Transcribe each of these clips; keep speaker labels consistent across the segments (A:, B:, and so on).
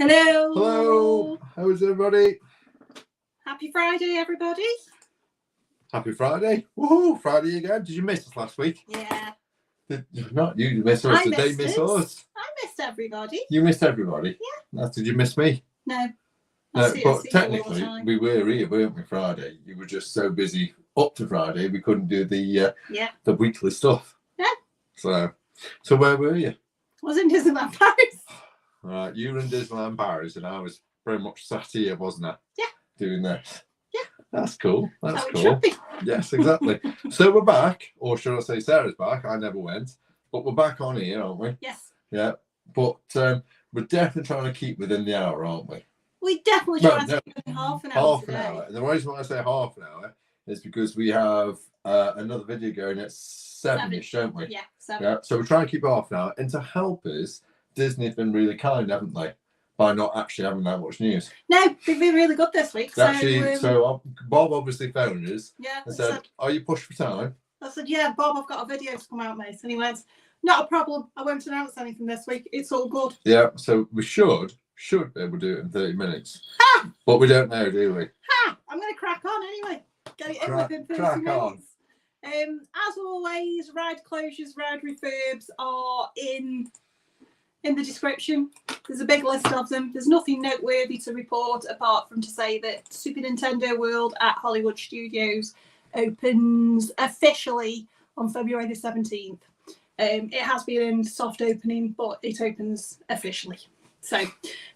A: Hello.
B: Hello. How is everybody?
A: Happy Friday, everybody.
B: Happy Friday. Woohoo! Friday again. Did you miss us last week?
A: Yeah.
B: Not you miss us. Did they miss us?
A: I missed everybody.
B: You missed everybody?
A: Yeah.
B: Did you miss me?
A: No.
B: No, but technically we were here, weren't we, Friday? You were just so busy up to Friday we couldn't do the weekly stuff.
A: Yeah.
B: So where were you?
A: I was in Disneyland Paris.
B: Right, you were in Disneyland Paris and I was very much sat here, wasn't I?
A: Yeah.
B: Doing this.
A: Yeah.
B: That's cool. That's
A: how
B: cool.
A: it should be.
B: Yes, exactly. So we're back, or should I say Sarah's back? I never went. But we're back on here, aren't we?
A: Yes.
B: Yeah. But we're definitely trying to keep within the hour, aren't we?
A: We definitely try to keep within half an hour.
B: Half an hour. And the reason why I say half an hour is because we have another video going at 7-ish, don't we?
A: Yeah, 7.
B: Yeah. So we're trying to keep it half an hour. And to help us, Disney's been really kind, haven't they? By not actually having that much news.
A: No, they've been really good this week.
B: So Bob obviously phoned us and said, are you pushed for time?
A: I said, yeah, Bob, I've got a video to come out, mate. And he went, not a problem. I won't announce anything this week. It's all good.
B: Yeah, so we should be able to do it in 30 minutes. But we don't know, do we?
A: I'm going to crack on anyway. Get it in within 30 minutes. As always, ride closures, ride refurbs are in the description. There's a big list of them. There's nothing noteworthy to report apart from to say that Super Nintendo World at Hollywood Studios opens officially on February the 17th. It has been in soft opening, but it opens officially. So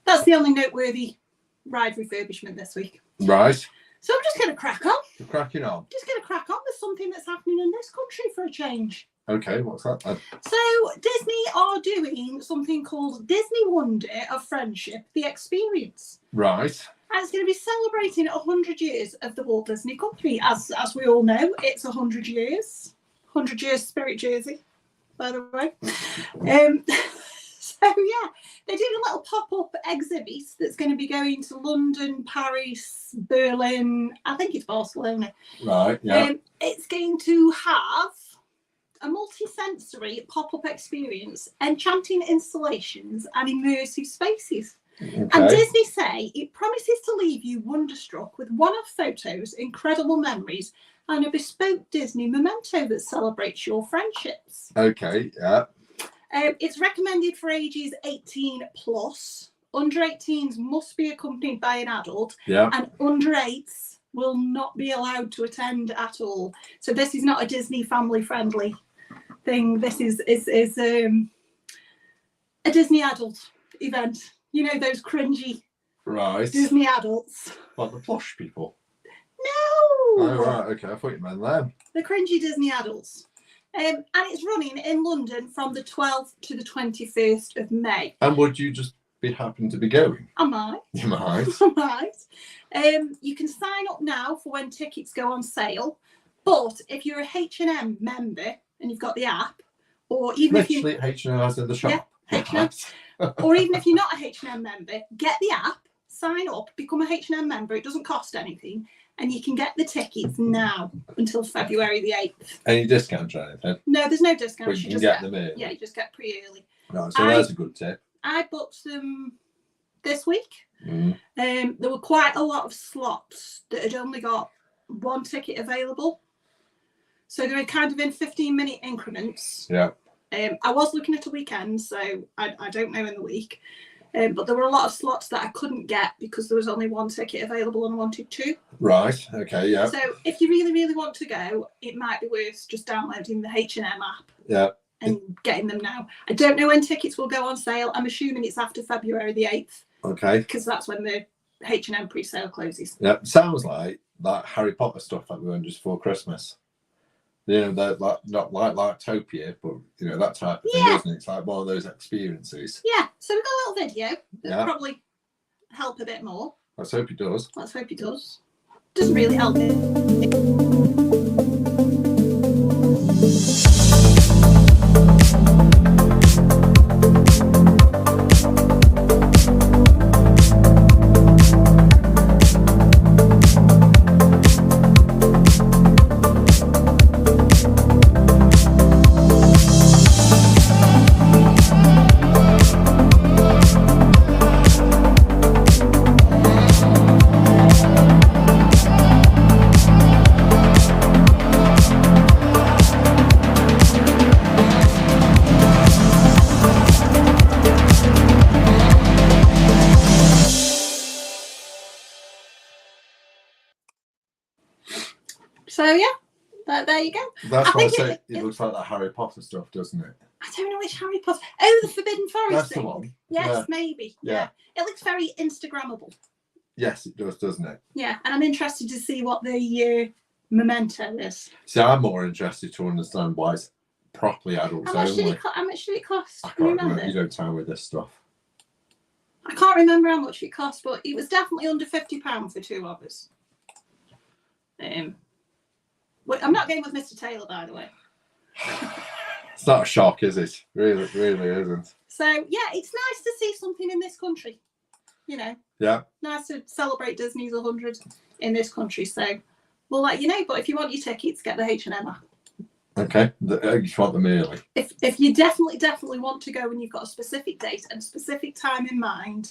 A: that's the only noteworthy ride refurbishment this week.
B: Right.
A: So I'm just going to crack on.
B: You're cracking on.
A: Just going to crack on with something that's happening in this country for a change.
B: Okay, what's that?
A: So Disney are doing something called Disney Wonder of Friendship, the Experience.
B: Right.
A: And it's going to be celebrating 100 years of the Walt Disney Company. As we all know, it's 100 years. 100 years Spirit Jersey, by the way. So yeah, they're doing a little pop-up exhibit that's going to be going to London, Paris, Berlin. I think it's Barcelona.
B: Right, yeah.
A: It's going to have a multi-sensory pop-up experience, enchanting installations and immersive spaces.
B: Okay.
A: And Disney say it promises to leave you wonderstruck with one-off photos, incredible memories, and a bespoke Disney memento that celebrates your friendships.
B: Okay, yeah.
A: It's recommended for ages 18 plus. Under 18s must be accompanied by an adult, and under 8s will not be allowed to attend at all. So this is not a Disney family-friendly thing. This is a Disney adult event. You know, those cringy Disney adults.
B: Like the plush people?
A: No!
B: Oh, right, okay. I thought you meant them.
A: The cringy Disney adults. And it's running in London from the 12th to the 21st of May.
B: And would you just be happy to be going?
A: I might.
B: You might.
A: I might. You can sign up now for when tickets go on sale. But if you're a H&M member and you've got the app, or even if you...
B: Literally H&M as in the shop.
A: Yeah, H&M. Or even if you're not a H&M member, get the app, sign up, become a H&M member. It doesn't cost anything. And you can get the tickets now until February the 8th.
B: Any discounts or anything?
A: No, there's no discount.
B: But you can get them in.
A: Yeah, you just get pre-early.
B: Right, so that's a good tip.
A: I booked them this week.
B: Mm.
A: There were quite a lot of slots that had only got one ticket available. So they were kind of in 15-minute increments.
B: Yeah.
A: I was looking at a weekend, so I don't know in the week. But there were a lot of slots that I couldn't get because there was only one ticket available and I wanted 2.
B: Right, okay, yeah.
A: So if you really, really want to go, it might be worth just downloading the H&M app.
B: Yeah.
A: And getting them now. I don't know when tickets will go on sale. I'm assuming it's after February the 8th.
B: Okay.
A: Because that's when the H&M pre-sale closes.
B: Yeah, sounds like that Harry Potter stuff that we went just before Christmas. You know, like not like Topia, but you know that type of thing, isn't it? It's like one of those experiences.
A: Yeah, so we've got a little video that'll probably help a bit more.
B: Let's hope it does.
A: Let's hope it does. Doesn't really help it. So yeah, there you go.
B: That's why I say it looks like that Harry Potter stuff, doesn't it?
A: I don't know which Harry Potter. Oh, the Forbidden Forest
B: That's
A: thing.
B: the one.
A: Yes,
B: Yeah.
A: maybe. Yeah. It looks very Instagrammable.
B: Yes, it does, doesn't it?
A: Yeah, and I'm interested to see what the memento is.
B: See, I'm more interested to understand why it's properly adults
A: How much
B: only.
A: How much did it cost?
B: I can't remember. You don't tell me this stuff.
A: I can't remember how much it cost, but it was definitely under £50 for 2 of us. I'm not going with Mr. Taylor, by the way.
B: It's not a shock, is it? Really isn't.
A: So yeah, it's nice to see something in this country. You know.
B: Yeah.
A: Nice to celebrate Disney's 100 in this country. So we'll let you know. But if you want your tickets, get the H&M app.
B: Okay. You want them early.
A: If you definitely want to go and you've got a specific date and a specific time in mind,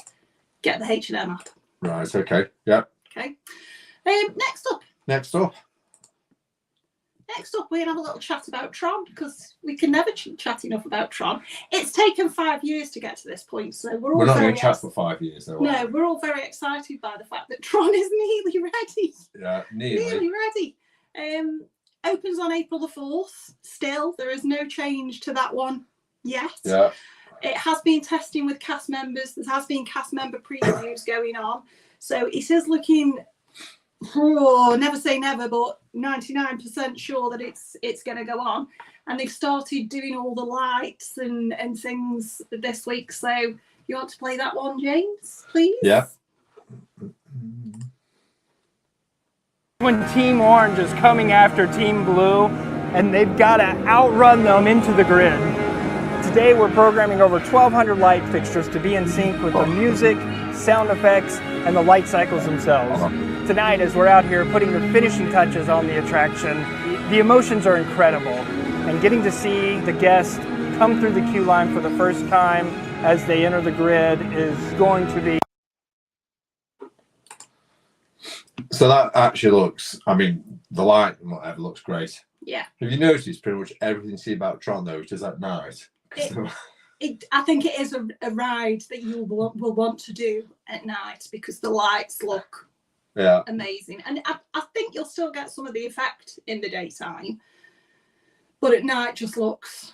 A: get the H&M app.
B: Right. Okay. Yeah.
A: Okay. Next up, we're going to have a little chat about Tron, because we can never chat enough about Tron. It's taken 5 years to get to this point, so we're not going to chat for 5 years, though. No, we're all very excited by the fact that Tron is nearly ready.
B: Yeah, nearly
A: ready. Opens on April the 4th. Still, there is no change to that one yet. Yeah. It has been testing with cast members. There has been cast member previews going on. So it is looking, never say never, but 99% sure that it's going to go on. And they've started doing all the lights and things this week. So you want to play that one, James, please?
C: Yeah. When Team Orange is coming after Team Blue, and they've got to outrun them into the grid. Today we're programming over 1,200 light fixtures to be in sync with the music, sound effects, and the light cycles themselves. Tonight, as we're out here putting the finishing touches on the attraction, the emotions are incredible. And getting to see the guests come through the queue line for the first time as they enter the grid is going to be...
B: So that actually looks, I mean, the light and whatever looks great.
A: Yeah.
B: Have you noticed pretty much everything you see about Tron, though, which is at night?
A: I think it is a ride that you will want to do at night, because the lights look amazing. And I think you'll still get some of the effect in the daytime, but at night just looks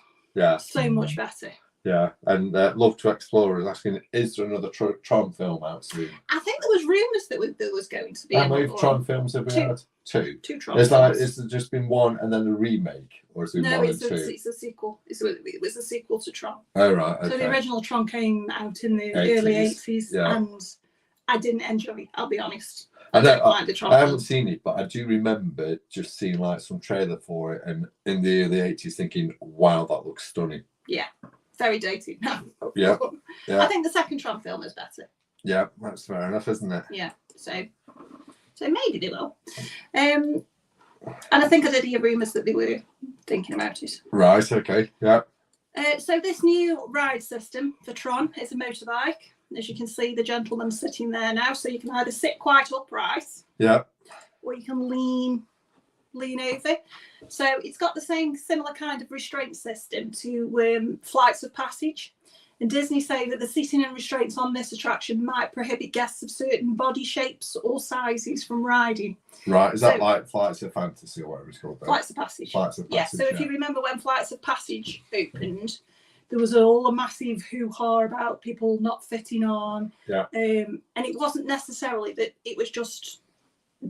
A: so much better. Yeah,
B: and Love to Explore is asking, is there another Tron film out soon?
A: I think there was rumours that there was going to be.
B: How many Tron films have we had? Two Tron films. Is there just been one and then a remake? Or is it one and two?
A: It's a sequel. It was a sequel to Tron.
B: Oh, right. Okay.
A: So the original Tron came out in the early 80s, and I didn't enjoy it, I'll be honest. I
B: haven't seen it, but I do remember just seeing like some trailer for it, and in the early 80s thinking, wow, that looks stunning.
A: Yeah. Very dated now.
B: Yeah.
A: I think the second Tron film is better.
B: Yeah, that's fair enough, isn't it?
A: Yeah. So maybe they will. And I think I did hear rumours that they were thinking about it.
B: Right. Okay. Yeah.
A: So this new ride system for Tron is a motorbike. As you can see, the gentleman's sitting there now, so you can either sit quite upright.
B: Yeah.
A: Or you can lean over. So it's got the same similar kind of restraint system to Flights of Passage. And Disney say that the seating and restraints on this attraction might prohibit guests of certain body shapes or sizes from riding.
B: Right, is that like Flights of Fantasy or whatever it's called?
A: Flights of Passage.
B: Flights of Passage.
A: Yeah, so if you remember when Flights of Passage opened, there was all a massive hoo-ha about people not fitting on.
B: Yeah.
A: And it wasn't necessarily that it was just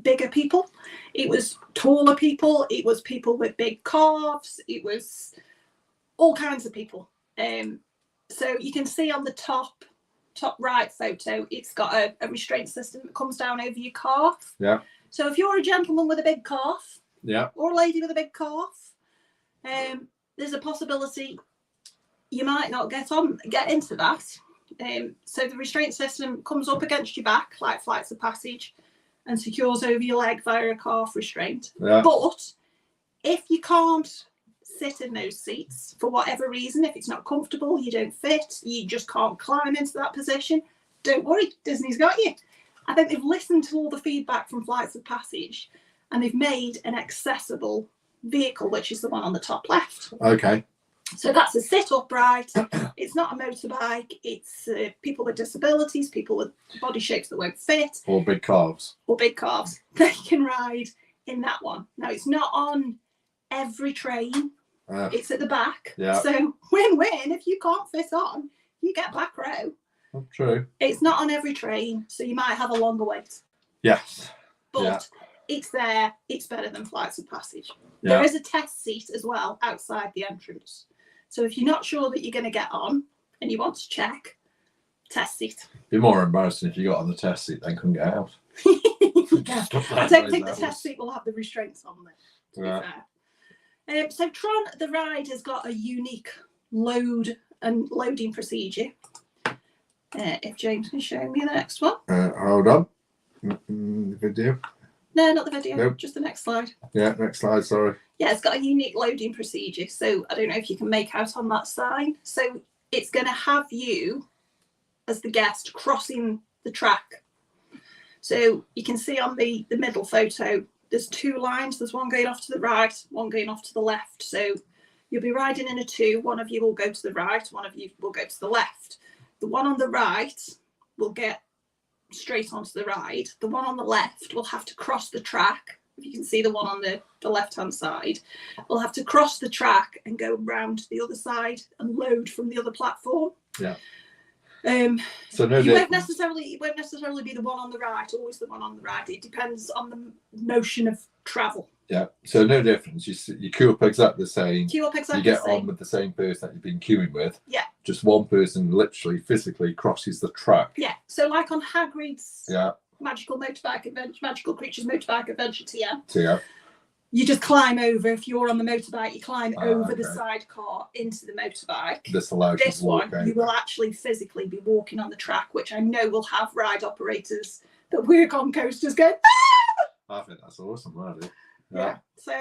A: bigger people, it was taller people, it was people with big calves, it was all kinds of people. So you can see on the top right photo, it's got a restraint system that comes down over your calf.
B: Yeah.
A: So if you're a gentleman with a big calf, or a lady with a big calf, there's a possibility you might not get into that. So the restraint system comes up against your back like Flights of Passage and secures over your leg via a calf restraint.
B: Yeah.
A: But if you can't sit in those seats for whatever reason, if it's not comfortable, you don't fit, you just can't climb into that position, don't worry, Disney's got you. I think they've listened to all the feedback from Flights of Passage and they've made an accessible vehicle, which is the one on the top left.
B: Okay.
A: So that's a sit upright. It's not a motorbike. It's people with disabilities, people with body shapes that won't fit.
B: Or big calves.
A: They can ride in that one. Now, it's not on every train. It's at the back.
B: Yeah.
A: So win-win. If you can't fit on, you get back row.
B: True.
A: It's not on every train, so you might have a longer wait.
B: Yes.
A: But it's there. It's better than flights of passage.
B: Yeah.
A: There is a test seat as well outside the entrance. So if you're not sure that you're going to get on and you want to check, test seat.
B: It'd be more embarrassing if you got on the test seat then couldn't get out.
A: I don't think the test seat will have the restraints on there, to be fair. So Tron, the ride, has got a unique load and loading procedure. If James can show me the next one.
B: Hold on. The video.
A: No, not the video.
B: Nope.
A: Just the next slide.
B: Yeah, next slide. Sorry.
A: Yeah, it's got a unique loading procedure. So I don't know if you can make out on that sign. So it's going to have you, as the guest, crossing the track. So you can see on the middle photo, there's two lines. There's one going off to the right, one going off to the left. So you'll be riding in a two. One of you will go to the right, one of you will go to the left. The one on the right will get straight onto the ride. The one on the left will have to cross the track. If you can see the one on the left-hand side, will have to cross the track and go round to the other side and load from the other platform.
B: Yeah.
A: So no, it won't necessarily be the one on the right, always the one on the right. It depends on the motion of travel.
B: Yeah, so no difference. You queue up exactly the same.
A: Queue up exactly
B: the same. You get
A: on
B: with the same person that you've been queuing with.
A: Yeah.
B: Just one person literally physically crosses the track.
A: Yeah. So like on Hagrid's
B: Yeah.
A: Magical Motorbike Adventure, Magical Creatures Motorbike Adventure TM.
B: Yeah.
A: You just climb over. If you're on the motorbike, you climb over the
B: okay.
A: sidecar into the motorbike.
B: This allows you
A: This
B: to walk
A: one,
B: over.
A: you will actually physically be walking on the track, which I know will have ride operators that work on coasters going,
B: I think that's awesome, really.
A: Yeah. So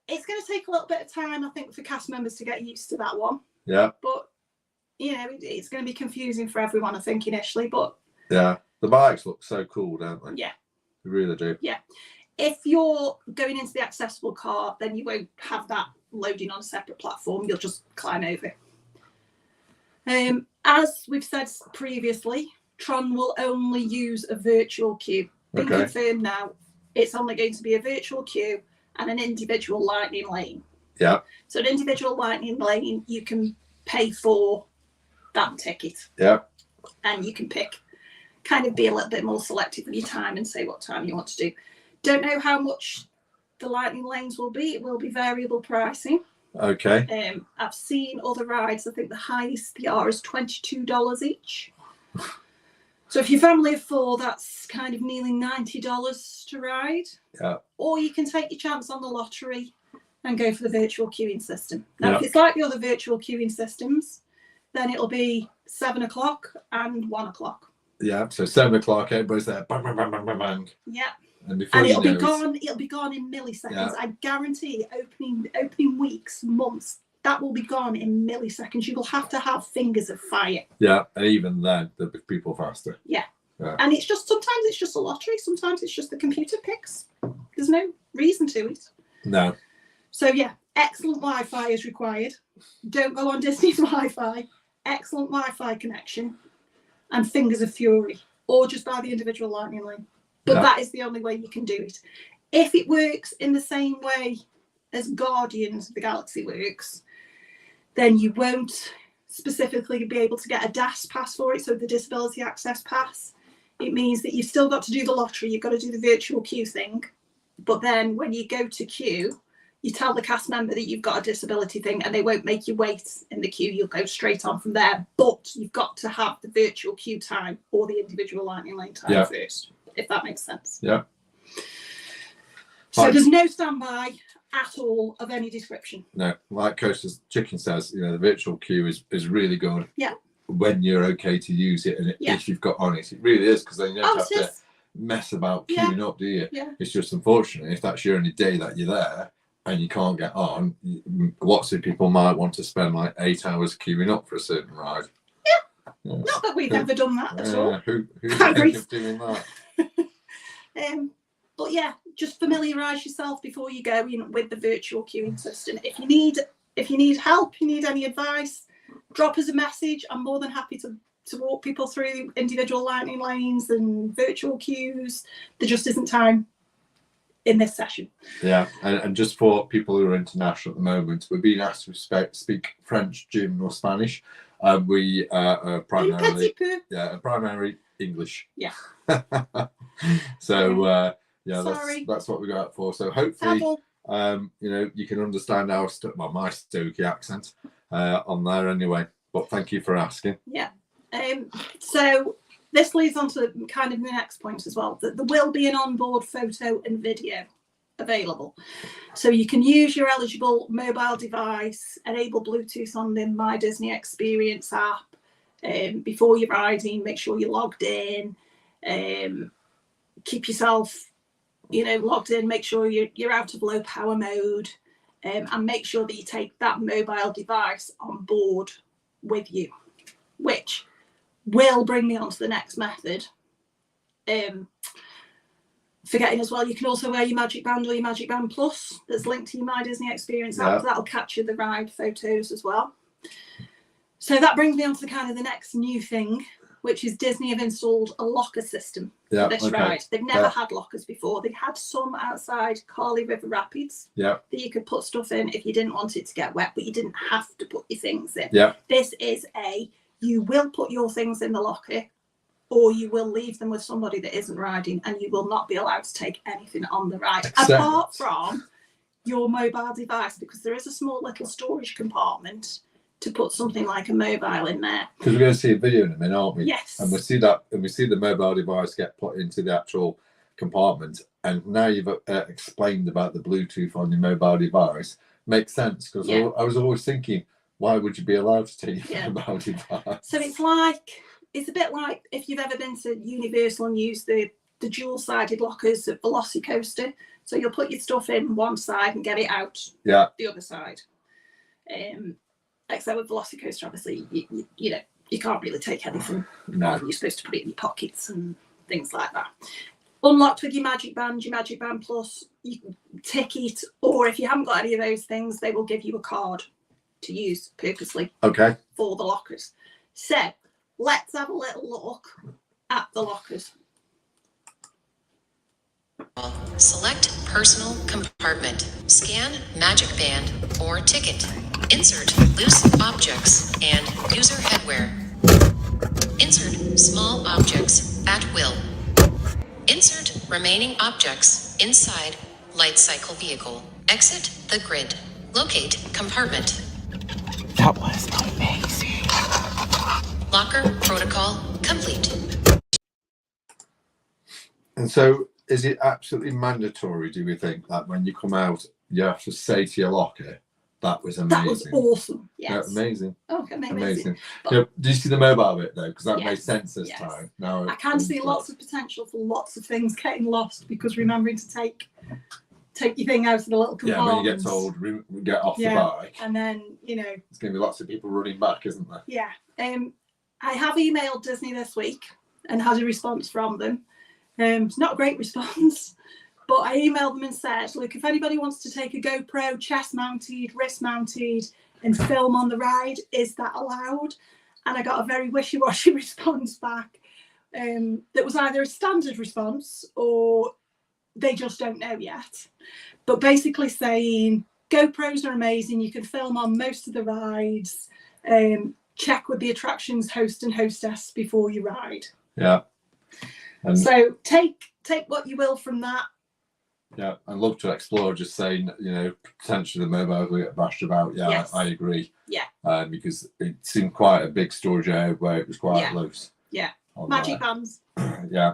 A: it's going to take a little bit of time, I think, for cast members to get used to that one.
B: Yeah.
A: But, you know, it's going to be confusing for everyone, I think, initially. But
B: yeah, the bikes look so cool, don't they?
A: Yeah.
B: They really do.
A: Yeah. If you're going into the accessible car, then you won't have that loading on a separate platform. You'll just climb over. As we've said previously, Tron will only use a virtual queue. Been confirmed now. It's only going to be a virtual queue and an individual lightning lane.
B: Yeah.
A: So an individual lightning lane, you can pay for that ticket.
B: Yeah.
A: And you can pick, kind of be a little bit more selective with your time and say what time you want to do. Don't know how much the lightning lanes will be. It will be variable pricing.
B: Okay.
A: I've seen other rides. I think the highest they are is $22 each. So if you're family of four, that's kind of nearly $90 to ride.
B: Yeah.
A: Or you can take your chance on the lottery and go for the virtual queuing system. Now, if it's like the other virtual queuing systems, then it'll be 7 o'clock and 1 o'clock.
B: Yeah. So 7 o'clock, everybody's there. Bang, bang, bang, bang, bang, bang.
A: Yeah.
B: And before
A: And it'll
B: you know
A: be gone. It'll be gone in milliseconds.
B: Yeah.
A: I guarantee. Opening weeks, months, that will be gone in milliseconds. You will have to have fingers of fire.
B: Yeah, and even then, there'll be people faster.
A: Yeah. And it's just sometimes it's just a lottery. Sometimes it's just the computer picks. There's no reason to it.
B: No.
A: So yeah, excellent Wi-Fi is required. Don't go on Disney's Wi-Fi. Excellent Wi-Fi connection, and fingers of fury, or just buy the individual lightning lane. But that is the only way you can do it. If it works in the same way as Guardians of the Galaxy works, then you won't specifically be able to get a DAS pass for it, so the Disability Access Pass. It means that you've still got to do the lottery, you've got to do the virtual queue thing. But then when you go to queue, you tell the cast member that you've got a disability thing and they won't make you wait in the queue. You'll go straight on from there. But you've got to have the virtual queue time or the individual lightning lane time first, if that makes sense.
B: Yeah.
A: So there's no standby at all of any description.
B: No, like Coaster's Chicken says, the virtual queue is really good.
A: Yeah.
B: When you're okay to use it, and if you've got on it, it really is, because then you don't have to mess about queuing up, do you?
A: Yeah.
B: It's just unfortunate if that's your only day that you're there and you can't get on. Lots of people might want to spend like 8 hours queuing up for a certain ride.
A: Yeah. Not that we've ever done that at all.
B: Who's thinking of doing that?
A: But yeah, just familiarise yourself before you go in with the virtual queuing system. If you need help, you need any advice, drop us a message. I'm more than happy to walk people through individual lightning lanes and virtual queues. There just isn't time in this session.
B: Yeah, and just for people who are international at the moment, we're being asked to speak French, German, or Spanish. We are primarily primary English.
A: Yeah.
B: So that's what we go out for. So hopefully,
A: Travel.
B: you can understand our my Stoke accent on there anyway. But thank you for asking.
A: Yeah. So this leads on to kind of the next point as well, that there will be an onboard photo and video available. So you can use your eligible mobile device, enable Bluetooth on the My Disney Experience app before you're riding, make sure you're logged in, keep yourself, logged in, make sure you're out of low power mode, and make sure that you take that mobile device on board with you, which will bring me on to the next method. Forgetting as well, you can also wear your Magic Band or your Magic Band Plus that's linked to your My Disney Experience app. That'll capture the ride photos as well. So that brings me on to the kind of the next new thing, which is Disney have installed a locker system for this ride. They've never had lockers before. They had some outside Carly River Rapids that you could put stuff in if you didn't want it to get wet, but you didn't have to put your things in. This is you will put your things in the locker, or you will leave them with somebody that isn't riding, and you will not be allowed to take anything on the ride apart from your mobile device, because there is a small little storage compartment to put something like a mobile in there.
B: Because we're going to see a video in a minute, aren't we?
A: Yes.
B: And we see the mobile device get put into the actual compartment. And now you've explained about the Bluetooth on your mobile device. Makes sense, because I was always thinking, why would you be allowed to take your mobile device?
A: So it's a bit like if you've ever been to Universal and used the dual-sided lockers at Velocicoaster. So you'll put your stuff in one side and get it out the other side. Except with Velocicoaster, obviously, you can't really take anything.
B: No.
A: You're supposed to put it in your pockets and things like that. Unlocked with your Magic Band Plus, you can tick it, or if you haven't got any of those things, they will give you a card to use purposely for the lockers. So let's have a little look at the lockers.
D: Select personal compartment. Scan Magic Band or ticket. Insert loose objects and user headwear. Insert small objects at will. Insert remaining objects inside light cycle vehicle. Exit the grid. Locate compartment.
C: That was amazing.
D: Locker protocol complete.
B: And so, is it absolutely mandatory, do we think, that when you come out, you have to say to your locker, that was amazing?
A: That was awesome. Yes.
B: Yeah, amazing.
A: Okay, amazing.
B: Do you see the mobile bit, though? Because that made sense this time. Now
A: I can see lots of potential for lots of things getting lost, because remembering to take your thing out of the little compartment.
B: Yeah, when you get told, get off the bike.
A: And then,
B: there's going to be lots of people running back, isn't there?
A: Yeah. I have emailed Disney this week and had a response from them. It's not a great response, but I emailed them and said, look, if anybody wants to take a GoPro chest mounted, wrist mounted, and film on the ride, is that allowed? And I got a very wishy-washy response back that was either a standard response or they just don't know yet. But basically saying GoPros are amazing, you can film on most of the rides, check with the attractions host and hostess before you ride.
B: Yeah. And
A: so take what you will from that.
B: Yeah, I'd love to explore just saying, potentially the mobile will get bashed about. Yeah, yes. I agree.
A: Yeah.
B: Because it seemed quite a big storage area where it was quite loose.
A: Yeah. Magic bands.
B: Yeah.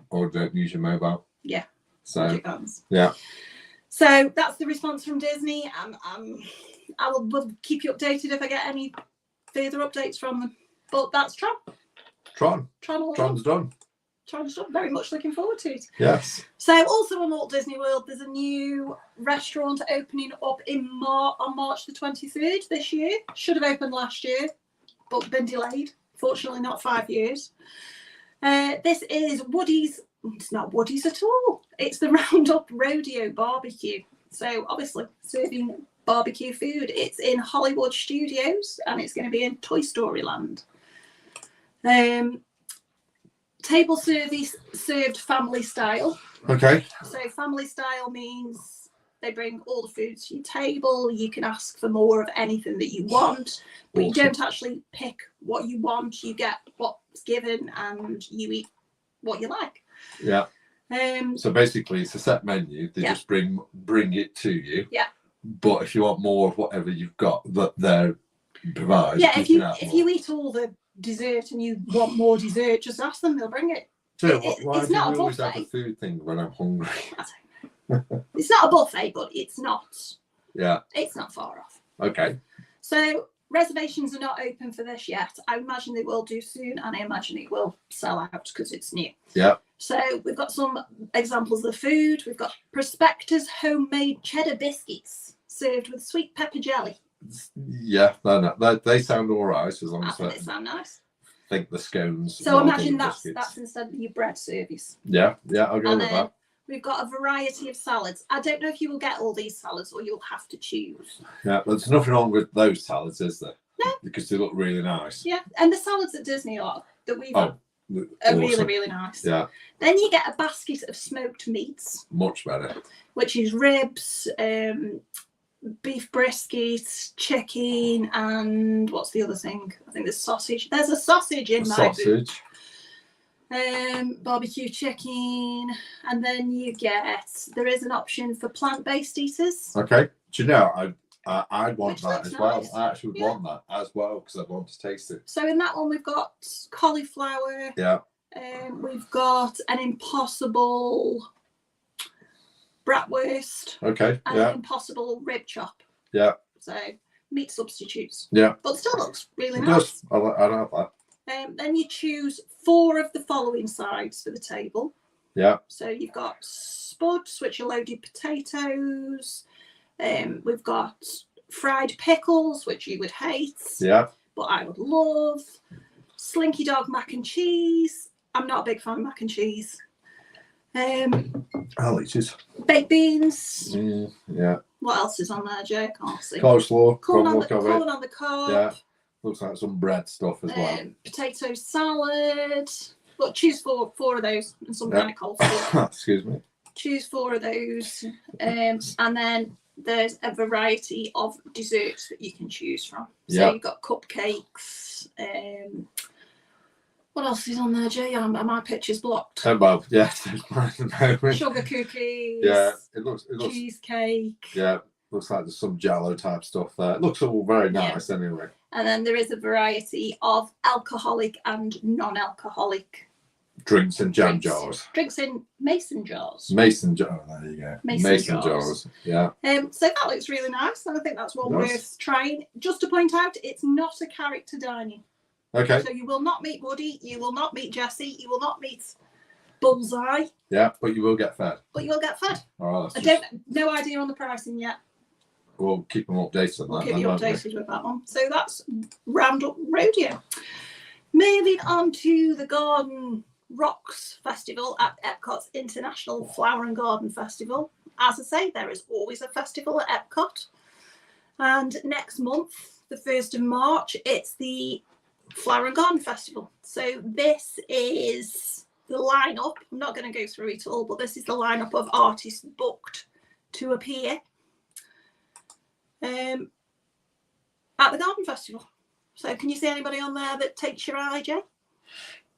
B: Or don't use your mobile.
A: Yeah.
B: So,
A: Magic bands.
B: Yeah.
A: So that's the response from Disney. We'll keep you updated if I get any further updates from them. But that's Tron.
B: Tron's done.
A: Very much looking forward to it.
B: Yes.
A: So also on Walt Disney World, there's a new restaurant opening up on March the 23rd this year. Should have opened last year, but been delayed. Fortunately, not 5 years. This is Woody's. It's not Woody's at all. It's the Roundup Rodeo Barbecue. So obviously serving barbecue food. It's in Hollywood Studios and it's going to be in Toy Story Land. Table service served family style.
B: Okay.
A: So family style means they bring all the food to your table. You can ask for more of anything that you want, but you don't actually pick what you want. You get what's given and you eat what you like.
B: Yeah. So basically, it's a set menu. They just bring it to you.
A: Yeah.
B: But if you want more of whatever you've got, that they're provide.
A: Yeah. If you eat all the dessert and you want more dessert, just ask them. They'll bring it.
B: Why
A: it's
B: do
A: not
B: we
A: a
B: always
A: buffet.
B: have a food thing when I'm hungry?
A: I don't know. It's not a buffet, but it's not.
B: Yeah.
A: It's not far off.
B: Okay.
A: So reservations are not open for this yet. I imagine they will do soon, and I imagine it will sell out because it's new.
B: Yeah.
A: So we've got some examples of the food. We've got Prospector's homemade cheddar biscuits served with sweet pepper jelly.
B: Yeah, they sound all right as long as
A: they sound nice.
B: I think the scones.
A: So imagine that's instead of your bread service.
B: Yeah, I'll go with that.
A: We've got a variety of salads. I don't know if you will get all these salads or you'll have to choose.
B: Yeah, but there's nothing wrong with those salads, is there?
A: No.
B: Because they look really nice.
A: Yeah, and the salads at Disney that we've had are
B: awesome.
A: really, really nice.
B: Yeah.
A: Then you get a basket of smoked meats.
B: Much better.
A: Which is ribs, beef brisket, chicken, and what's the other thing? I think there's sausage. There's a sausage in my boot. Barbecue chicken, and then there is an option for plant-based eaters.
B: Okay. Do you know, I'd want that as well.
A: Nice.
B: I actually would want that as well because I'd want to taste it.
A: So in that one we've got cauliflower.
B: Yeah.
A: We've got an impossible bratwurst.
B: Okay.
A: And an impossible rib chop.
B: Yeah.
A: So meat substitutes.
B: Yeah.
A: But still looks really
B: it
A: nice.
B: Does. I have that.
A: Then you choose 4 of the following sides for the table.
B: Yeah.
A: So you've got spuds, which are loaded potatoes. We've got fried pickles, which you would hate.
B: Yeah.
A: But I would love. Slinky dog mac and cheese. I'm not a big fan of mac and cheese.
B: Allergies.
A: Baked beans.
B: Yeah.
A: What else is on there, Jay? I can't see.
B: Coleslaw.
A: Corn on the cob.
B: Yeah. Looks like some bread stuff as well.
A: Potato salad. But choose 4 of those and some kind of coleslaw.
B: Excuse me.
A: Choose 4 of those. And then there's a variety of desserts that you can choose from. So you've got cupcakes. What else is on there, Jay? My picture's blocked.
B: Well, yeah.
A: Sugar cookies.
B: Yeah, it looks
A: cheesecake.
B: Yeah, looks like there's some Jell-O type stuff there. It looks all very nice anyway.
A: And then there is a variety of alcoholic and non-alcoholic
B: drinks and jam jars.
A: Drinks in mason jars.
B: Mason jar. There you go. Mason jars. Yeah.
A: So that looks really nice, and I think that's one worth trying. Just to point out, it's not a character dining.
B: Okay.
A: So you will not meet Woody, you will not meet Jessie, you will not meet Bullseye.
B: Yeah, but you will get fed.
A: But you will get fed.
B: All right.
A: No idea on the pricing yet.
B: We'll keep them updated on that.
A: We'll keep you updated with that one. So that's Roundup Rodeo. Moving on to the Garden Rocks Festival at Epcot's International Flower and Garden Festival. As I say, there is always a festival at Epcot. And next month, the 1st of March, it's the Flower and Garden Festival. So this is the lineup. I'm not going to go through it all, but this is the lineup of artists booked to appear at the Garden Festival. So can you see anybody on there that takes your eye, Jay?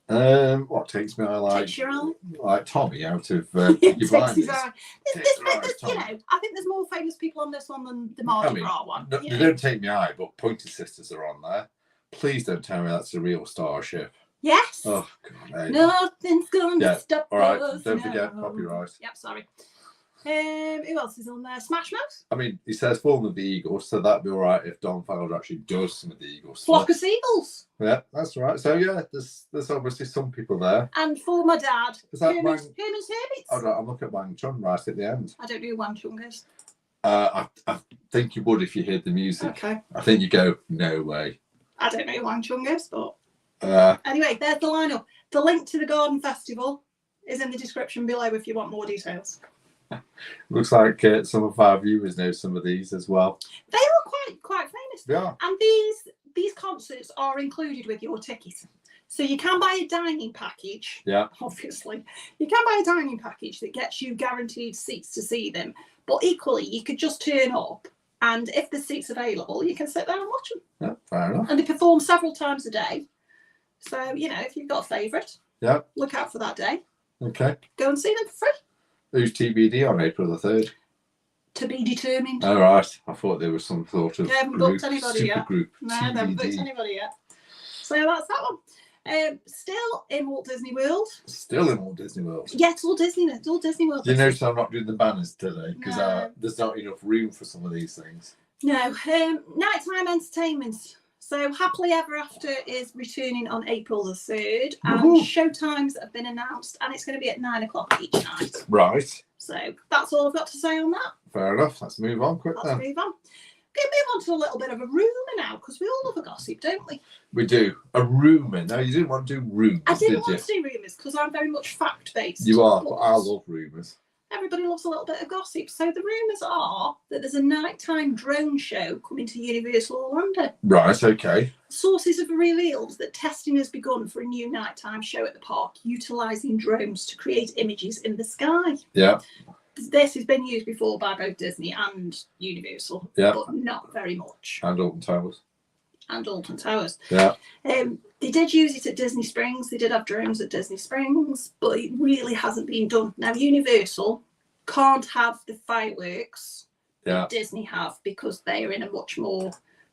B: What takes me eye?
A: Takes your eye?
B: Like Tommy out of
A: takes his eye. I think there's more famous people on this one than the Mardi Gras one.
B: No, they don't take me eye, but Pointer Sisters are on there. Please don't tell me that's a real Starship.
A: Yes.
B: Oh God.
A: Nothing's gonna stop
B: all right.
A: us.
B: Don't forget copyright.
A: Yep. Sorry. Who else is on there? Smash Mouth.
B: I mean, he says Form of the Eagles, so that'd be all right if Don Felder actually does some of the Eagles.
A: Flock of Seagulls.
B: Yeah, that's right. So yeah, there's obviously some people there.
A: And for my dad,
B: is that
A: Herman's Hermits.
B: Oh, no, I'm looking at Wang Chung right at the end.
A: I don't know who Wang Chung is.
B: I think you would if you heard the music.
A: Okay.
B: I think you go, no way.
A: I don't know who Wang Chung is, but anyway, there's the lineup. The link to the Garden Festival is in the description below if you want more details.
B: Looks like some of our viewers know some of these as well.
A: They are quite famous.
B: Yeah.
A: And these concerts are included with your ticket. So you can buy a dining package.
B: Yeah.
A: Obviously, you can buy a dining package that gets you guaranteed seats to see them. But equally, you could just turn up, and if the seat's available, you can sit there and watch them.
B: Yeah, fair enough.
A: And they perform several times a day. So, you know, if you've got a favourite,
B: yeah,
A: look out for that day.
B: Okay.
A: Go and see them for free.
B: Who's TBD on April the 3rd?
A: To be determined.
B: All right. I thought there was some sort of
A: They haven't
B: group,
A: booked anybody
B: super
A: yet.
B: group.
A: No, they haven't booked anybody yet. So that's that one. Still in Walt Disney World.
B: Still in Walt Disney World.
A: Yeah, it's all Disney. It's all Disney World.
B: You notice I'm not doing the banners today because
A: No.
B: there's not enough room for some of these things.
A: No, nighttime entertainment. So Happily Ever After is returning on April the 3rd, and
B: Woohoo.
A: show times have been announced, and it's going to be at 9 o'clock each night.
B: Right.
A: So that's all I've got to say on that.
B: Fair enough. Let's move on quick
A: Let's
B: then.
A: move on. Going to move on to a little bit of a rumour now, because we all love a gossip, don't we?
B: We do. A rumour. No, you didn't want to do rumours,
A: I didn't
B: did
A: want
B: you?
A: to do rumours because I'm very much fact-based.
B: You are, but I love rumours.
A: Everybody loves a little bit of gossip. So the rumours are that there's a nighttime drone show coming to Universal Orlando.
B: Right, okay.
A: Sources have revealed that testing has begun for a new nighttime show at the park, utilising drones to create images in the sky.
B: Yeah.
A: This has been used before by both Disney and Universal,
B: Yeah.
A: but not very much.
B: And Alton Towers.
A: And Alton Towers.
B: Yeah.
A: They did use it at Disney Springs. They did have drones at Disney Springs, but it really hasn't been done. Now, Universal can't have the fireworks that Disney have because they are in a much more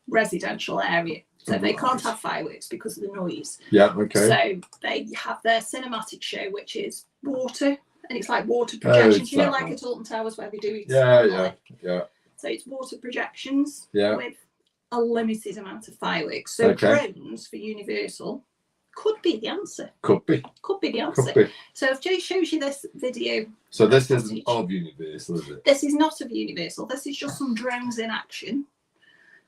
A: residential area. So they can't have fireworks because of the noise.
B: Yeah, okay.
A: So they have their cinematic show, which is water, and it's like water projections. You know, like at Alton Towers where they do it.
B: Yeah.
A: So it's water projections
B: with
A: a limited amount of fireworks. So drones for Universal could be the answer.
B: Could be.
A: Could be the answer.
B: Could be.
A: So if Jay shows you this video.
B: So this isn't of Universal, is it?
A: This is not of Universal. This is just some drones in action.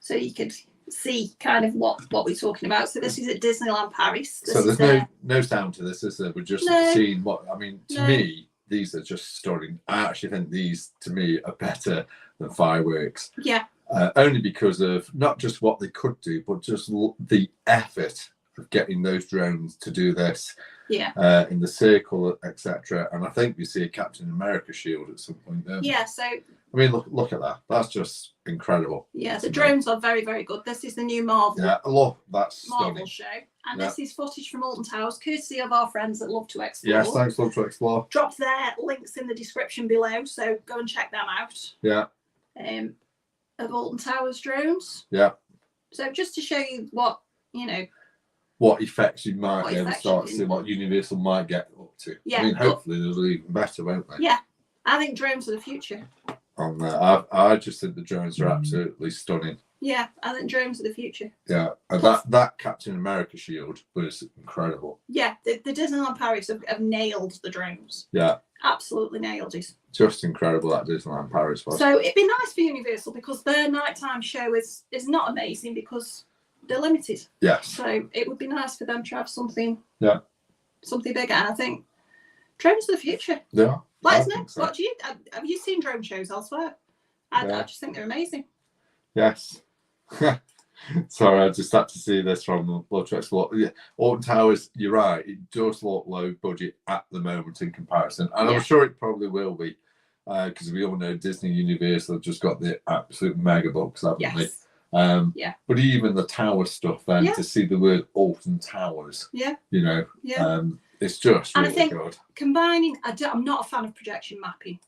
A: So you could see kind of what we're talking about. So this is at Disneyland Paris.
B: So there's no sound to this, is there? We're just seeing what, I mean, to me, these are just stunning. I actually think these, to me, are better than fireworks.
A: Yeah.
B: Only because of not just what they could do, but just the effort of getting those drones to do this in the circle, etc. And I think we see a Captain America shield at some point there.
A: Yeah, so
B: I mean, look at that. That's just incredible.
A: Yeah, the drones are very, very good. This is the new Marvel.
B: Yeah, look, that's
A: Marvel
B: stunning.
A: show. And this is footage from Alton Towers, courtacity of our friends at Love to Explore.
B: Yes, thanks, Love to Explore.
A: Dropped their links in the description below, so go and check them out.
B: Yeah.
A: Of Alton Towers drones.
B: Yeah.
A: So just to show you what,
B: what effects you might be able to start to see, what Universal might get up to.
A: Yeah,
B: I mean, hopefully they'll do even better, won't they?
A: Yeah, I think drones are the future.
B: On that, I just think the drones are absolutely stunning.
A: Yeah, I think drones are the future.
B: Yeah, and that Captain America shield was incredible.
A: Yeah, the Disneyland Paris have nailed the drones.
B: Yeah.
A: Absolutely nailed it.
B: Just incredible that Disneyland Paris was.
A: So it'd be nice for Universal because their nighttime show is not amazing because they're limited.
B: Yes.
A: So it would be nice for them to have something.
B: Yeah.
A: Something bigger, and I think drones are the future.
B: Yeah.
A: Let us know. So. What do you have you seen drone shows elsewhere? I just think they're amazing.
B: Yes. Sorry, I just had to see this from Love to Explore. Yeah, Alton Towers, you're right. It does look low budget at the moment in comparison, and I'm sure it probably will be, because we all know Disney Universal have just got the absolute mega bucks, haven't they? But even the tower stuff, then to see the word Alton Towers, it's just really
A: and I think
B: good.
A: Combining, I'm not a fan of projection mapping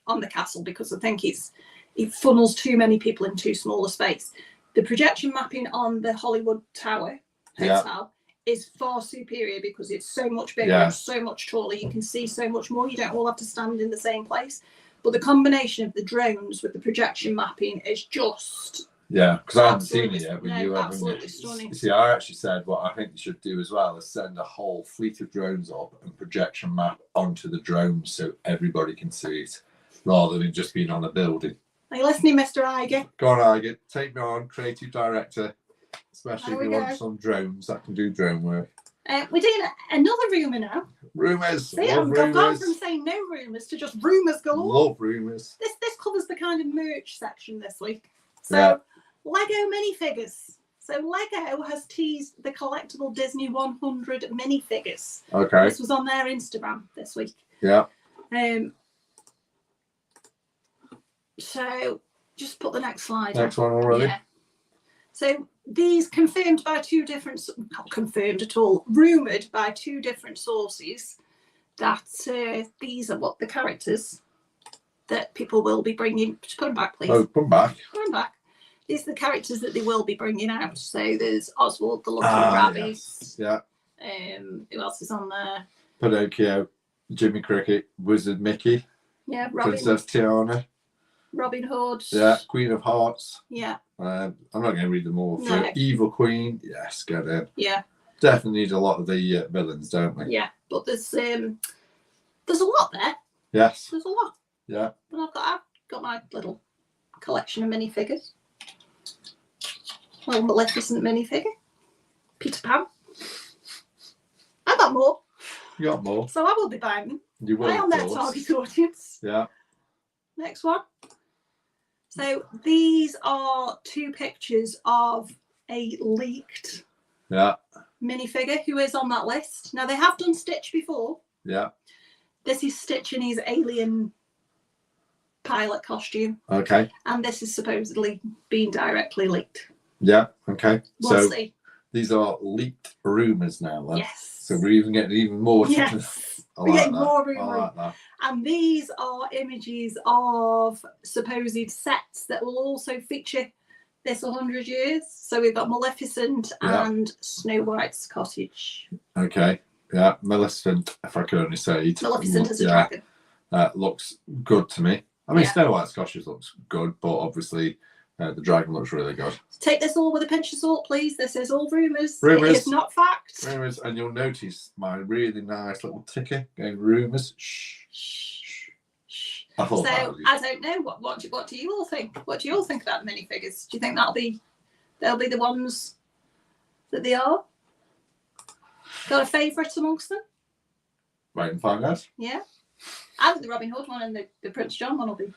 A: on the castle because I think it funnels too many people in too small a space. The projection mapping on the Hollywood Tower Hotel is far superior because it's so much bigger and so much taller. You can see so much more. You don't all have to stand in the same place. But the combination of the drones with the projection mapping is just...
B: Yeah, because I haven't seen it yet.
A: Absolutely stunning.
B: See, I actually said what I think you should do as well is send a whole fleet of drones up and projection map onto the drones so everybody can see it, rather than just being on a building.
A: Are you listening, Mr. Iger?
B: Go on, Iger. Take me on, creative director. Especially if you want some drones that can do drone work.
A: We're doing another rumour now.
B: Rumours.
A: See, I've gone from saying no rumours to just rumours galore.
B: Love rumours.
A: This covers the kind of merch section this week. So, Lego minifigures. So Lego has teased the collectible Disney 100 minifigures.
B: Okay.
A: This was on their Instagram this week.
B: Yeah.
A: So just put the next slide.
B: Next one already.
A: Yeah. So these confirmed by two different, not confirmed at all, rumoured by two different sources that these are what the characters that people will be bringing. Just put them back, please.
B: Oh, come back.
A: Put them back. These are the characters that they will be bringing out. So there's Oswald the Lucky Rabbit.
B: Yes. Yeah.
A: Who else is on there?
B: Pinocchio, Jimmy Cricket, Wizard Mickey,
A: Yeah,
B: Princess Tiana.
A: Robin Hood.
B: Yeah, Queen of Hearts.
A: Yeah.
B: I'm not going to read them all through.
A: No.
B: Evil Queen. Yes, get in.
A: Yeah.
B: Definitely need a lot of the villains, don't we?
A: Yeah, but there's a lot there.
B: Yes.
A: There's a lot.
B: Yeah.
A: But I've got my little collection of minifigures. Well, Maleficent minifigure. Peter Pan. I've got more.
B: You got more.
A: So I will be buying them.
B: You will.
A: I am their target audience.
B: Yeah.
A: Next one. So these are two pictures of a leaked minifigure who is on that list. Now they have done Stitch before.
B: Yeah.
A: This is Stitch in his alien pilot costume.
B: Okay.
A: And this is supposedly being directly leaked.
B: Yeah. Okay.
A: We'll
B: so
A: see.
B: these are leaked rumours now, then.
A: Yes.
B: So we're even getting even more.
A: Yes.
B: I
A: We're
B: like
A: getting
B: that.
A: more
B: I
A: rumour.
B: like that.
A: And these are images of supposed sets that will also feature this 100 years. So we've got Maleficent and Snow White's cottage.
B: Okay. Yeah. Maleficent, if I could only say it.
A: Maleficent as a dragon.
B: Looks good to me. I mean,
A: Yeah.
B: Snow White's cottage looks good, but obviously the dragon looks really good.
A: Take this all with a pinch of salt, please. This is all rumours.
B: Rumours.
A: It is not fact.
B: Rumours, and you'll notice my really nice little ticker going rumours. Shh.
A: Shh. Shh.
B: I thought that
A: So
B: was
A: I don't know. What do you all think? What do you all think about the minifigures? Do you think they'll be the ones that they are? Got a favourite amongst them?
B: Wait and find out.
A: Yeah. I think the Robin Hood one and the Prince John one will be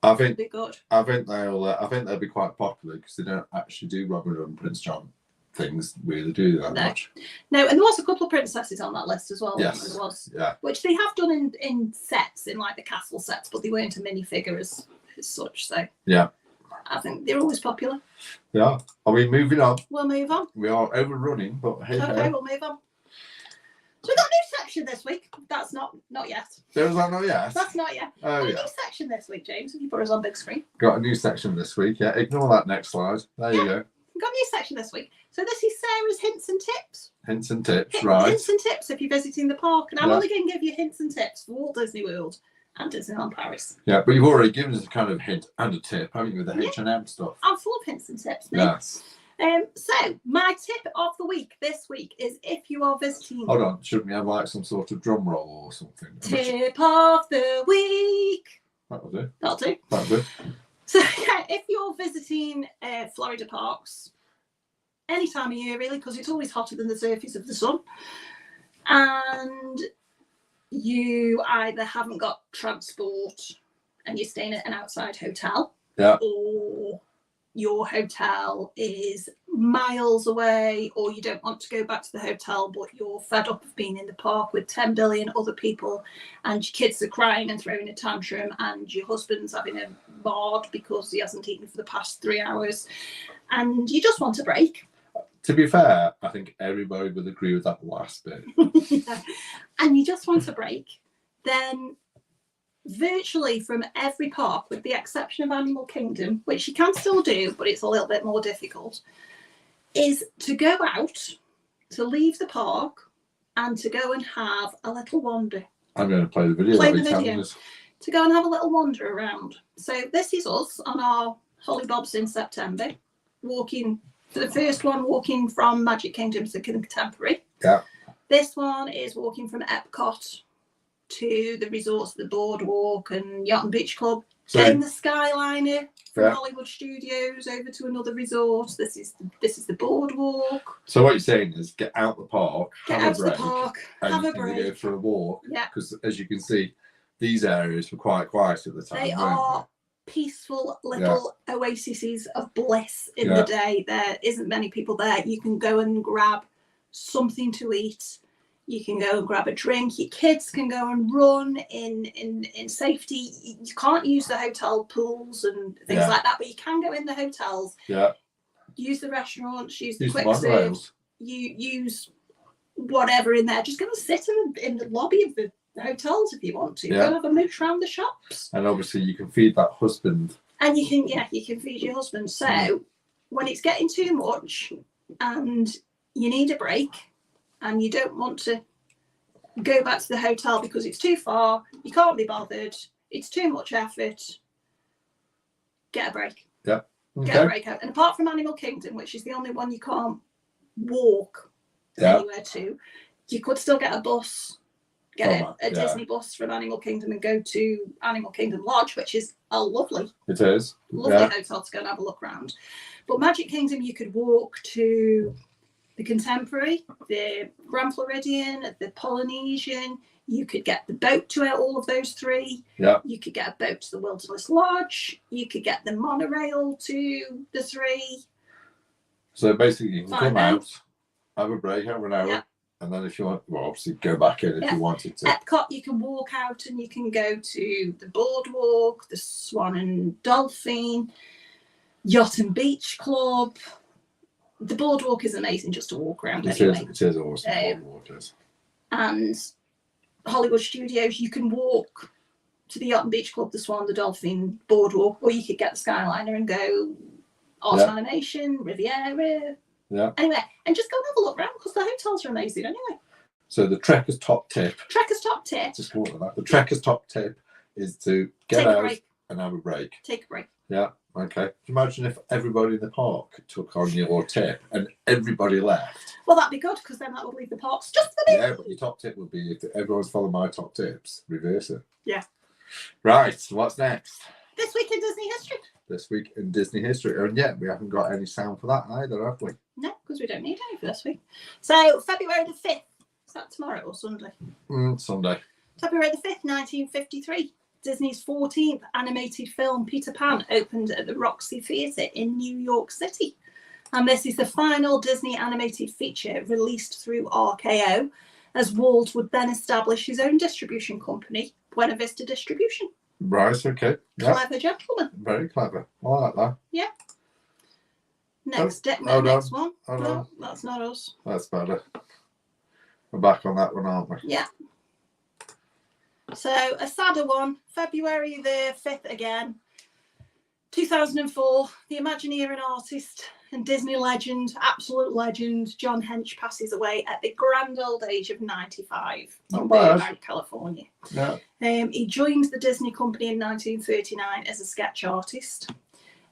B: I think
A: good.
B: I think they'll be quite popular because they don't actually do Robin Hood and Prince John things really do that
A: No.
B: much.
A: No, and there was a couple of princesses on that list as well.
B: Yes.
A: There was,
B: Yeah.
A: which they have done in sets, in like the castle sets, but they weren't a minifigure as such. So
B: Yeah.
A: I think they're always popular.
B: Yeah. Are we moving on?
A: We'll move on.
B: We are overrunning, but hey
A: Okay,
B: ho.
A: we'll move on. So we've got a new section this week. That's not yet.
B: There's that not yet.
A: That's not yet.
B: Oh
A: Got a
B: yeah.
A: new section this week, James. If you put us on big screen.
B: Got a new section this week. Yeah. Ignore that next slide. There you go.
A: We've got a new section this week. So this is Sarah's hints and tips.
B: Hints and tips. Right.
A: Hints and tips if you're visiting the park. And I'm
B: Yeah.
A: only going to give you hints and tips for Walt Disney World and Disneyland Paris.
B: Yeah, but you've already given us a kind of hint and a tip, haven't you, with the
A: Yeah.
B: H&M stuff?
A: I'm full of hints and tips, mate.
B: Yes.
A: So my tip of the week this week is if you are visiting.
B: Hold on, shouldn't we have like some sort of drum roll or something?
A: Tip of the week.
B: That'll do.
A: That'll do.
B: That'll do.
A: So yeah, if you're visiting Florida parks, any time of year really, because it's always hotter than the surface of the sun, and you either haven't got transport and you're staying at an outside hotel,
B: Yeah.
A: or your hotel is miles away, or you don't want to go back to the hotel but you're fed up of being in the park with 10 billion other people and your kids are crying and throwing a tantrum and your husband's having a bored because he hasn't eaten for the past 3 hours and you just want a break.
B: To be fair, I think everybody would agree with that last bit.
A: And you just want a break, then virtually from every park, with the exception of Animal Kingdom, which you can still do, but it's a little bit more difficult, is to go out, to leave the park, and to go and have a little wander.
B: I'm going to play the video.
A: Play
B: that
A: the
B: we can
A: video.
B: use.
A: To go and have a little wander around. So this is us on our Holly Bobs in September, walking, for the first one, walking from Magic Kingdom to Contemporary.
B: Yeah.
A: This one is walking from Epcot to the resorts, the Boardwalk and Yacht and Beach Club.
B: So,
A: Getting the Skyliner from
B: Yeah.
A: Hollywood Studios over to another resort. This is the Boardwalk.
B: so what you're saying is get out the park,
A: Get
B: have
A: out
B: a
A: to the
B: break,
A: park,
B: and
A: have a
B: you can go
A: break.
B: for a walk.
A: Yeah.
B: Because as you can see, these areas were quite quiet at the time.
A: They
B: weren't
A: are peaceful little oases of bliss in the day. There isn't many people there. You can go and grab something to eat. You can go and grab a drink. Your kids can go and run in safety. You can't use the hotel pools and things like that, but you can go in the hotels.
B: Yeah.
A: Use the restaurants. Use the
B: Use
A: quick
B: the
A: serve.
B: rails.
A: You use whatever in there. Just go and sit in the lobby of the hotels if you want to. Go and have a mooch around the shops.
B: And obviously you can feed that husband.
A: And you can feed your husband. So when it's getting too much and you need a break and you don't want to go back to the hotel because it's too far, you can't be bothered, it's too much effort, get a break.
B: Yeah. Okay.
A: Get a break out. And apart from Animal Kingdom, which is the only one you can't walk anywhere to, you could still get a bus, get a Disney bus from Animal Kingdom and go to Animal Kingdom Lodge, which is a lovely hotel to go and have a look around. But Magic Kingdom, you could walk to the Contemporary, the Grand Floridian, the Polynesian. You could get the boat to all of those three.
B: Yeah.
A: You could get a boat to the Wilderness Lodge. You could get the monorail to the three.
B: So basically you can come out, have a break, have an hour, and then if you want, well, obviously go back in if you wanted to.
A: Epcot, you can walk out and you can go to the Boardwalk, the Swan and Dolphin, Yacht and Beach Club. The Boardwalk is amazing just to walk around anyway.
B: It is awesome. Boardwalk is.
A: And Hollywood Studios, you can walk to the Yacht and Beach Club, the Swan, the Dolphin, Boardwalk, or you could get the Skyliner and go Art Animation, Riviera.
B: Yeah.
A: Anyway, and just go and have a look around because the hotels are amazing anyway.
B: So the trekker's top tip.
A: Just
B: go on that. The trekker's top tip is to get out and have a break.
A: Take a break.
B: Yeah. Okay. Can you imagine if everybody in the park took on your tip and everybody left?
A: Well, that'd be good because then that would leave the parks just for me.
B: Yeah, but your top tip would be if everyone's following my top tips, reverse it.
A: Yeah.
B: Right. So what's next?
A: This week in Disney history.
B: This week in Disney history. And yet we haven't got any sound for that either, have we?
A: No, because we don't need any for this week. So February the 5th. Is that tomorrow or Sunday?
B: Sunday.
A: February the 5th, 1953. Disney's 14th animated film, Peter Pan, opened at the Roxy Theatre in New York City. And this is the final Disney animated feature released through RKO, as Walt would then establish his own distribution company, Buena Vista Distribution.
B: Right, okay.
A: Clever gentleman.
B: Very clever. I like that.
A: Yeah. Next one. No, that's not us.
B: That's better. We're back on that one, aren't we?
A: Yeah. So a sadder one, February the 5th again, 2004, the Imagineer and artist and Disney legend, absolute legend, John Hench passes away at the grand old age of 95 in Burbank, California.
B: Yeah.
A: He joined the Disney company in 1939 as a sketch artist,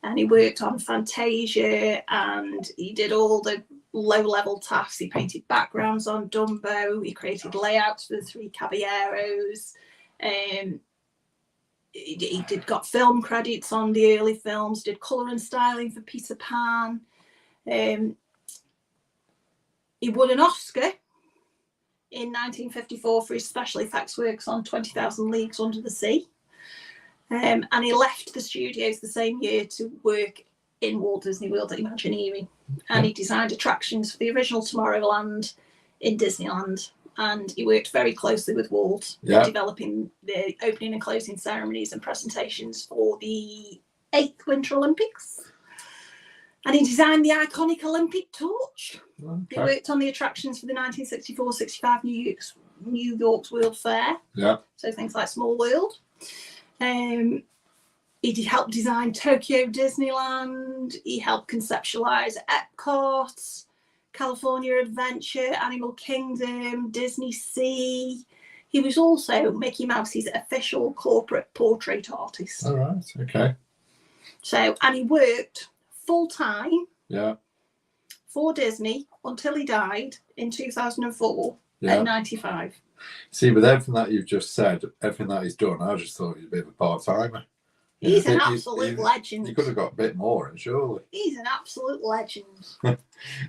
A: and he worked on Fantasia and he did all the low-level tasks. He painted backgrounds on Dumbo, he created layouts for the Three Caballeros. He got film credits on the early films, did colour and styling for Peter Pan. He won an Oscar in 1954 for his special effects works on 20,000 Leagues Under the Sea. And he left the studios the same year to work in Walt Disney World at Imagineering. And he designed attractions for the original Tomorrowland in Disneyland. And he worked very closely with Walt in developing the opening and closing ceremonies and presentations for the 8th Winter Olympics. And he designed the iconic Olympic torch. Okay. He worked on the attractions for the 1964-65 New York's World Fair. Yeah. So things like Small World. He helped design Tokyo Disneyland. He helped conceptualize Epcot, California Adventure, Animal Kingdom, Disney Sea. He was also Mickey Mouse's official corporate portrait artist.
B: All right, okay.
A: So, and he worked full-time for Disney until he died in 2004 at 95.
B: See, with everything that you've just said, everything that he's done, I just thought he was a bit of a part-timer.
A: He's an absolute legend.
B: You could have got a bit more, surely.
A: He's an absolute legend.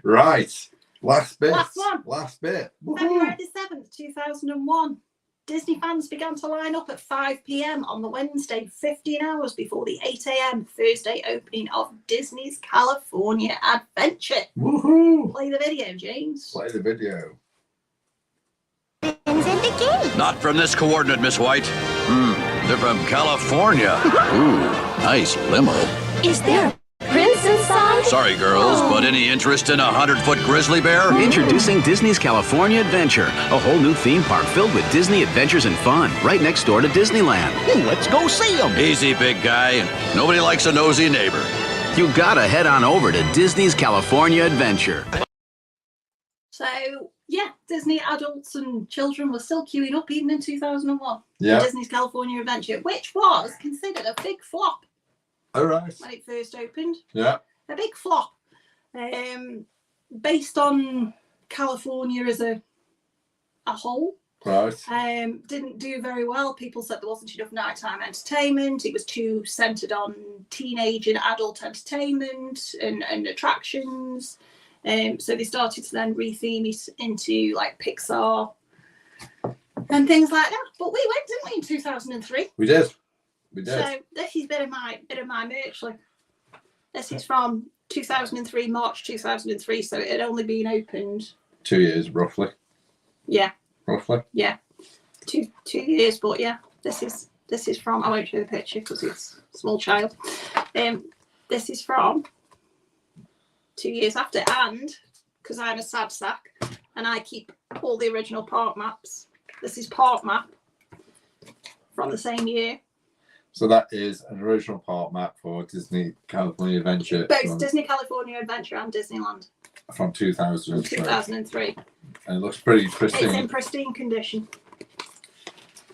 B: Right. Last bit.
A: Last one.
B: Last bit.
A: February the 7th, 2001. Disney fans began to line up at 5 p.m. on the Wednesday, 15 hours before the 8 a.m. Thursday opening of Disney's California Adventure.
B: Woohoo!
A: Play the video, James.
B: Play the video.
E: Not from this coordinate, Miss White. They're from California. Ooh, nice limo.
F: Is there a prince inside?
E: Sorry, girls, but any interest in a 100-foot grizzly bear?
G: Introducing Disney's California Adventure, a whole new theme park filled with Disney adventures and fun, right next door to Disneyland.
H: Let's go see them.
E: Easy, big guy. Nobody likes a nosy neighbor.
G: You gotta head on over to Disney's California Adventure.
A: So, yeah, Disney adults and children were still queuing up even in 2001
B: Yeah.
A: for Disney's California Adventure, which was considered a big flop
B: All right.
A: when it first opened.
B: Yeah.
A: A big flop. Based on California as a whole.
B: Right.
A: Didn't do very well. People said there wasn't enough nighttime entertainment. It was too centered on teenage and adult entertainment and attractions. So they started to then retheme it into like Pixar and things like that. But we went, didn't we, in 2003?
B: We did. We did.
A: So this is a bit of my merch. Like, this is from 2003, March 2003. So it had only been opened
B: 2 years, roughly.
A: Yeah.
B: Roughly.
A: Yeah. Two years, but yeah, this is from, I won't show the picture because it's a small child. This is from 2 years after, and because I'm a sad sack and I keep all the original park maps, this is park map from the same year.
B: So that is an original park map for Disney California Adventure.
A: Both Disney California Adventure and Disneyland.
B: From 2003.
A: 2003.
B: And it looks pretty
A: It's
B: pristine.
A: in pristine condition.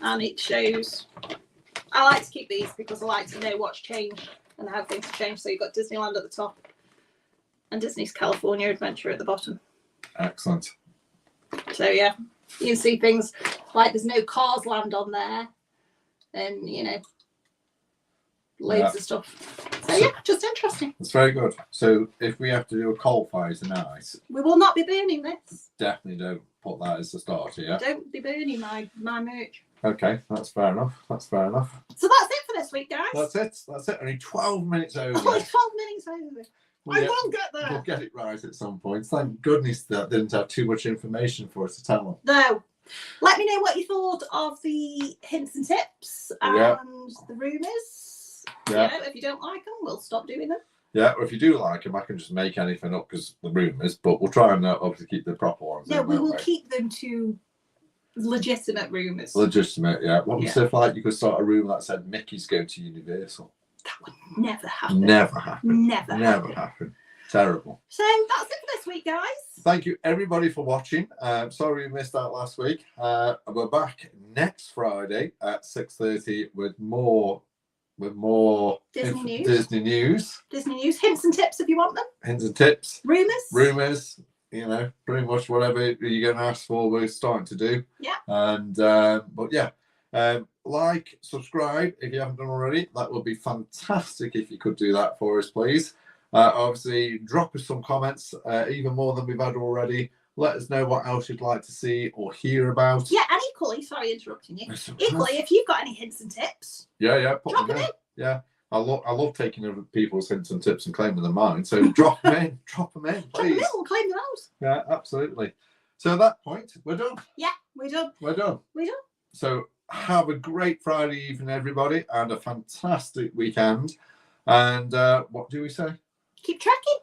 A: And it shows, I like to keep these because I like to know what's changed and how things have changed. So you've got Disneyland at the top and Disney's California Adventure at the bottom.
B: Excellent.
A: So yeah, you can see things like there's no Cars Land on there, and you know, loads of stuff. So yeah, just interesting.
B: It's very good. So if we have to do a coal fire tonight,
A: We will not be burning this.
B: definitely don't put that as a starter, yeah?
A: Don't be burning my merch.
B: Okay, that's fair enough. That's fair enough.
A: So that's it for this week, guys.
B: That's it. That's it. Only 12 minutes over.
A: Only 12 minutes over.
B: We'll
A: I
B: get-
A: will get there.
B: We'll get it right at some point. Thank goodness that didn't have too much information for us to tell them.
A: No. Let me know what you thought of the hints and tips and
B: Yeah.
A: the rumours.
B: Yeah.
A: You know, if you don't like them, we'll stop doing them.
B: Yeah, or if you do like them, I can just make anything up because the rumours, but we'll try and obviously keep the proper ones.
A: No,
B: in,
A: we
B: won't
A: will keep them to legitimate rumours.
B: Legitimate, yeah. What was
A: Yeah.
B: if like you could start a rumour that said Mickey's going to Universal?
A: That would never happen.
B: Never happen.
A: Never
B: Never
A: happen.
B: happen. Terrible.
A: So that's it for this week, guys.
B: Thank you everybody for watching. Sorry we missed out last week. We're back next Friday at 6:30 with more
A: Disney news.
B: Disney news,
A: Disney news, hints and tips if you want them.
B: hints and tips,
A: Rumours.
B: rumours. You know, pretty much whatever you're going to ask for, we're starting to do.
A: Yeah.
B: And but yeah, like, subscribe if you haven't done already. That would be fantastic if you could do that for us, please. Obviously, drop us some comments, even more than we've had already. Let us know what else you'd like to see or hear about.
A: Yeah, and equally, sorry interrupting you.
B: Yes, of
A: Equally,
B: course.
A: if you've got any hints and tips,
B: Yeah, put
A: drop
B: them
A: them in.
B: Yeah, I love taking other people's hints and tips and claiming them mine. So drop them in,
A: Drop them in,
B: please.
A: we'll claim them out.
B: Yeah, absolutely. So at that point, we're done.
A: Yeah, we're done.
B: We're done.
A: We're done.
B: So have a great Friday evening, everybody, and a fantastic weekend. And what do we say?
A: Keep tracking.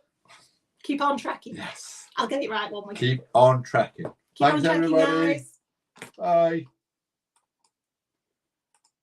A: Keep on tracking.
B: Yes.
A: I'll get it right one week.
B: Keep on tracking.
A: Keep
B: Thanks,
A: on tracking,
B: everybody.
A: guys.
B: Bye.